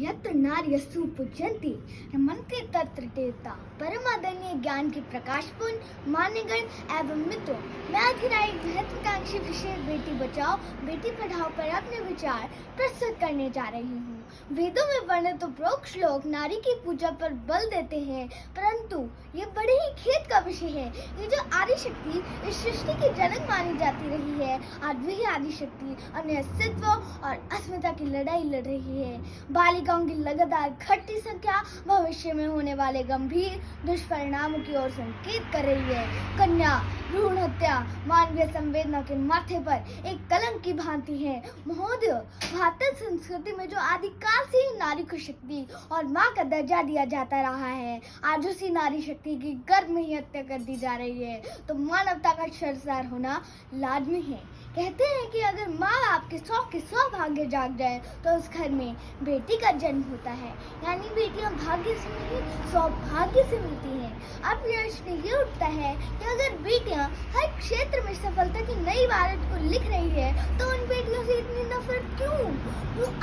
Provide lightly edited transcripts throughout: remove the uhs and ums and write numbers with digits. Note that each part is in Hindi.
यत्र नार्यस्तु पूज्यन्ते रमन्ते तत्र देवता। परमादरणीय ज्ञान के प्रकाशपूर्ण मान्यगण एवं मित्रों, मैं अधिराय महत्वाकांक्षी विषय बेटी बचाओ बेटी पढ़ाओ पर अपने विचार प्रस्तुत करने जा रही हूँ। वेदों में वर्णित उपरोक्त श्लोक नारी की पूजा पर बल देते हैं, परंतु ये बड़े ही खेद का विषय है। ये जो आदि शक्ति इस सृष्टि की जनक मानी जाती रही है, आज वही आदि शक्ति अपने अस्तित्व और अस्मिता की लड़ाई लड़ रही है। बालिकाओं की लगातार घटती संख्या भविष्य में होने वाले गंभीर दुष्परिणामों की ओर संकेत कर रही है। कन्या भ्रूण हत्या मानवीय संवेदना के माथे पर एक कलंक की भांति है। महोदय, भारतीय संस्कृति में जो आदिकाल से ही नारी को शक्ति और माँ का दर्जा दिया जाता रहा है, आज उसी नारी शक्ति की गर्भ में ही हत्या कर दी जा रही है, तो मानवता का शर्मसार होना लाजमी है। कहते हैं कि अगर माँ बाप के 100 के 100 भाग्य जाग जाए तो उस घर में बेटी का जन्म होता है, यानी बेटियां भाग्य से नहीं सौभाग्य से मिलती हैं। अब प्रश्न ये उठता है कि अगर बेटियां हर क्षेत्र में सफलता की नई इबारत को लिख रही है, तो उन बेटियों से इतनी नफरत क्यों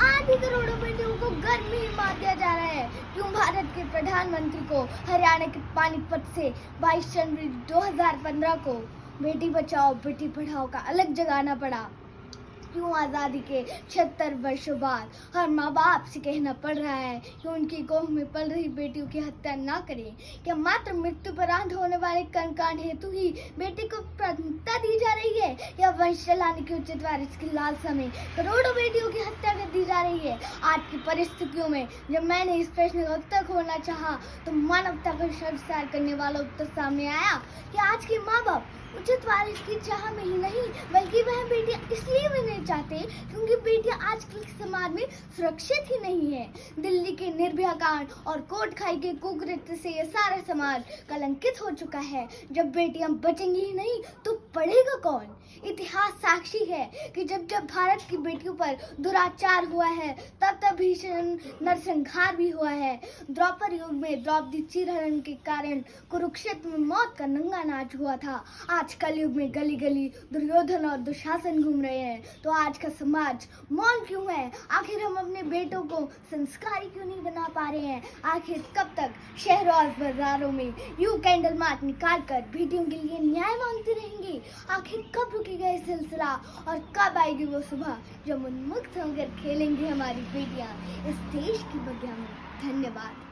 आधी करोड़ों बेटियों को गर्भ में ही मार दिया जा रहा है? क्यों भारत के प्रधानमंत्री को हरियाणा के पानीपत से 22 जनवरी 2015 को बेटी बचाओ बेटी पढ़ाओ का अलग जगाना पड़ा? क्यों आज़ादी के 76 वर्षों बाद हर माँ बाप से कहना पड़ रहा है कि उनकी कोख में पल रही बेटियों की हत्या ना करें? क्या मात्र मृत्यु परांत होने वाले कर्मकांड हेतु ही बेटी को प्राथमिकता दी जा रही है, या वंश चलाने की उचित वारिस की लालसा में करोड़ों बेटियों की हत्या कर दी जा रही है? आज की परिस्थितियों में जब मैंने इस प्रश्न का उत्तर खोजना चाहा, तो मानवता का शर्मसार करने वाला उत्तर सामने आया कि आज के माँ बाप उचित वारिस की चाह में ही नहीं, बल्कि वह बेटियां इसलिए भी नहीं चाहते क्योंकि बेटियां आजकल के समाज में सुरक्षित ही नहीं है। दिल्ली के निर्भया कांड और कोटखाई के कुकृत्य से ये सारा समाज कलंकित हो चुका है। जब बेटियां बचेंगी ही नहीं तो पढ़ेगा कौन? इतिहास साक्षी है कि जब जब भारत की बेटियों पर दुराचार हुआ है, तब तब भीषण नरसंहार भी हुआ है। द्वापर युग में द्रौपदी चीरहरण के कारण कुरुक्षेत्र में मौत का नंगा नाच हुआ था। आज कलयुग में गली गली दुर्योधन और दुशासन घूम रहे हैं, तो आज का समाज मौन क्यों है? आखिर हम अपने बेटों को संस्कारी क्यों नहीं बना पा रहे हैं? आखिर कब तक शहरों और बाजारों में यूं कैंडल मार्च निकाल कर बेटियों के लिए न्याय मांगते रहेंगे? आखिर कब रुकेगा ये सिलसिला और कब आएगी वो सुबह जब उन्मुक्त होकर खेलेंगी हमारी बेटियां इस देश की बगिया में? धन्यवाद।